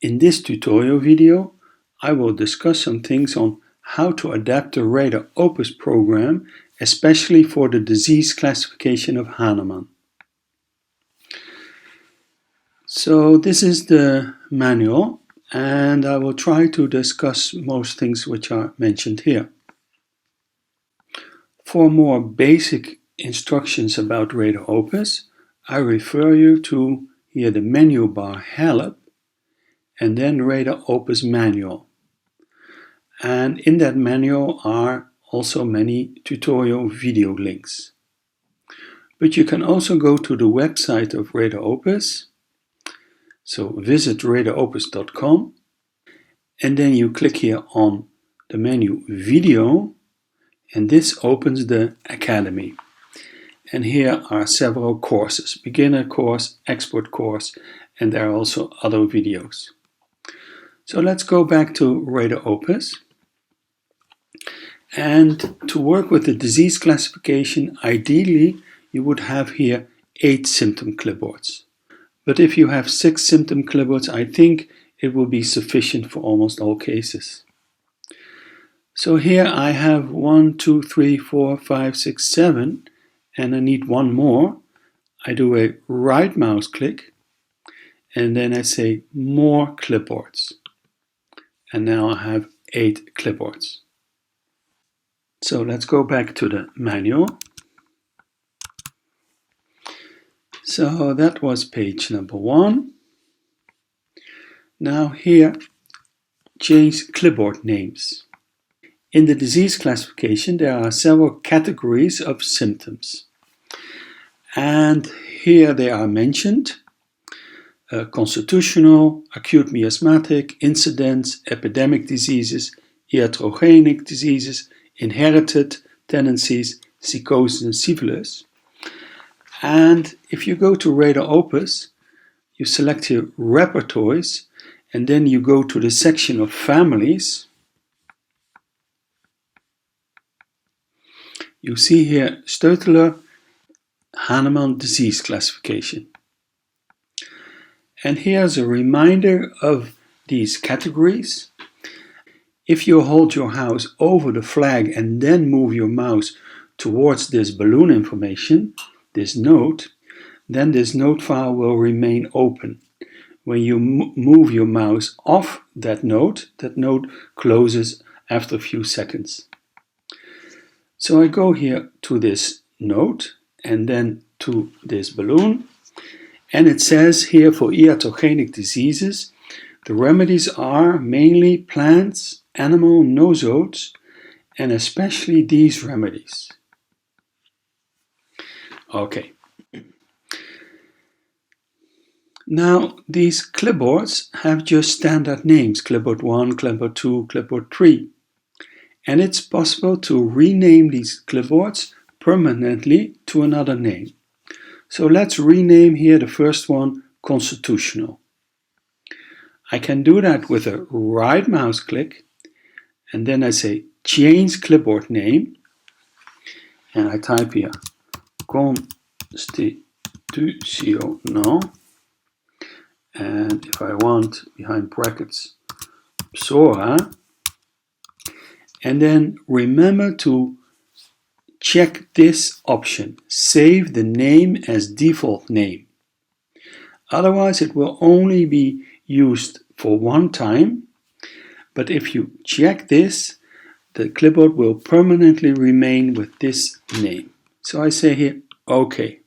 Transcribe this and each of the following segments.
In this tutorial video, I will discuss some things on how to adapt the RadarOpus program, especially for the disease classification of Hahnemann. So this is the manual, and I will try to discuss most things which are mentioned here. For more basic instructions about RadarOpus, I refer you to here the menu bar Help and then RadarOpus manual. And in that manual are also many tutorial video links. But you can also go to the website of RadarOpus. So visit radaropus.com and then you click here on the menu Video, and this opens the Academy. And here are several courses: beginner course, expert course, and there are also other videos. So let's go back to RadarOpus. And to work with the disease classification, ideally you would have here 8 symptom clipboards. But if you have 6 symptom clipboards, I think it will be sufficient for almost all cases. So here I have 1, 2, 3, 4, 5, 6, 7, and I need one more. I do a right mouse click, and then I say More Clipboards. And now I have 8 clipboards. So let's go back to the manual. So that was page number 1. Now here, change clipboard names. In the disease classification, there are several categories of symptoms. And here they are mentioned: constitutional, acute miasmatic, incidence, epidemic diseases, iatrogenic diseases, inherited tendencies, psychosis and syphilis. And if you go to RadarOpus, you select here Repertoires, and then you go to the section of families. You see here Stoeteler Hahnemann disease classification. And here's a reminder of these categories. If you hold your mouse over the flag and then move your mouse towards this balloon information, this note, then this note file will remain open. When you move your mouse off that note closes after a few seconds. So I go here to this note and then to this balloon, and it says here for iatrogenic diseases, the remedies are mainly plants, animal nosodes, and especially these remedies. Okay. Now these clipboards have just standard names: clipboard 1, clipboard 2, clipboard 3. And it's possible to rename these clipboards permanently to another name. So let's rename here the first one constitutional. I can do that with a right mouse click, and then I say change clipboard name, and I type here constitutional, and if I want, behind brackets, psora, and then remember to check this option, save the name as default name. Otherwise it will only be used for one time, but if you check this, the clipboard will permanently remain with this name. So I say here, OK.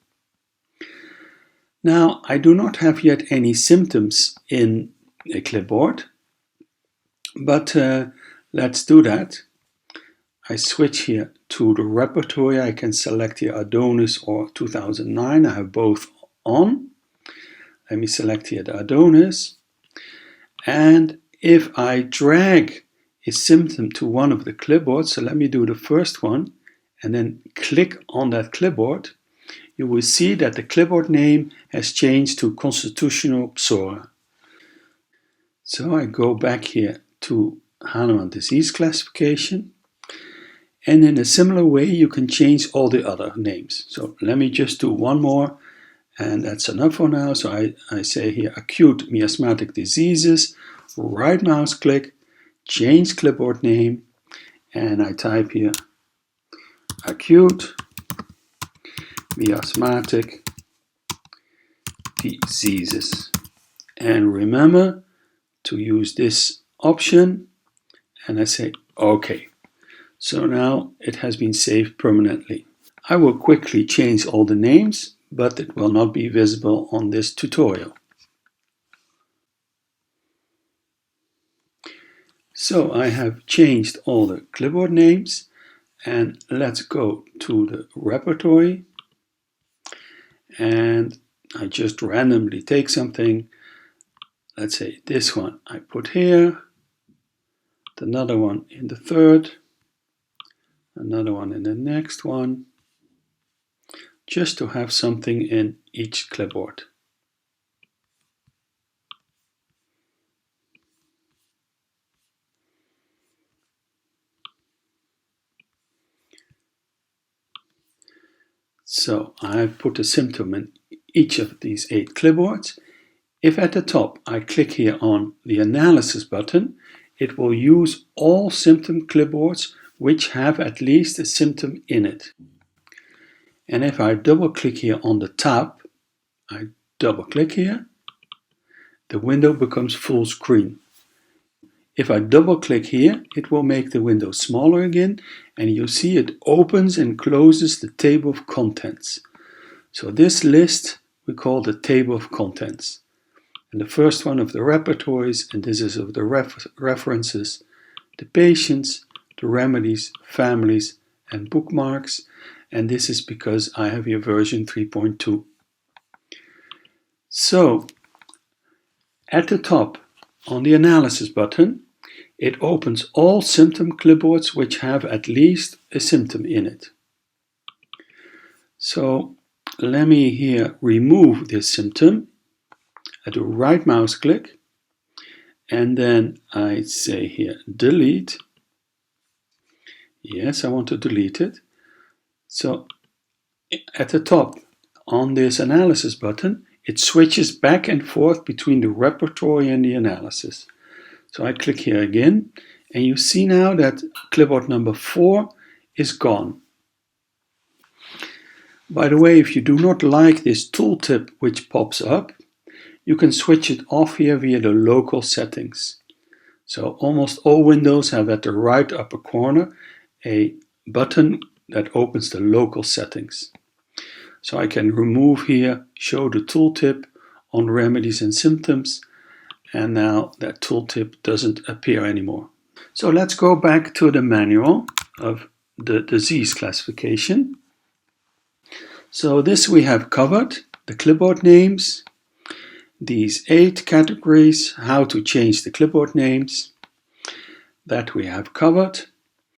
Now I do not have yet any symptoms in a clipboard, but let's do that. I switch here to the repertoire. I can select here Adonis or 2009. I have both on. Let me select here the Adonis. And if I drag a symptom to one of the clipboards, so let me do the first one, and then click on that clipboard, you will see that the clipboard name has changed to constitutional psora. So I go back here to Hahnemann disease classification. And in a similar way, you can change all the other names. So let me just do one more, And that's enough for now. So I say here acute miasmatic diseases, right mouse click, change clipboard name, and I type here acute miasmatic diseases. And remember to use this option, and I say OK. So now it has been saved permanently. I will quickly change all the names, but it will not be visible on this tutorial. So I have changed all the clipboard names, and let's go to the repertoire, and I just randomly take something. Let's say this one I put here, another one in the third, another one in the next one, just to have something in each clipboard. So I've put a symptom in each of these 8 clipboards. If at the top I click here on the analysis button, it will use all symptom clipboards which have at least a symptom in it. And if I double click here on the tab, I double click here, the window becomes full screen. If I double click here, it will make the window smaller again, and you see it opens and closes the table of contents. So this list we call the table of contents. And the first one of the repertoires, and this is of the references, the patients, the remedies, families, and bookmarks. And this is because I have here version 3.2. So at the top on the analysis button, it opens all symptom clipboards which have at least a symptom in it. So let me here remove this symptom. I do right mouse click, and then I say here delete. Yes, I want to delete it. So at the top on this analysis button, it switches back and forth between the repertoire and the analysis. So I click here again, and you see now that clipboard number 4 is gone. By the way, if you do not like this tooltip which pops up, you can switch it off here via the local settings. So almost all windows have at the right upper corner a button that opens the local settings. So I can remove here, show the tooltip on remedies and symptoms, and now that tooltip doesn't appear anymore. So let's go back to the manual of the disease classification. So this we have covered, the clipboard names, these 8 categories, how to change the clipboard names, that we have covered.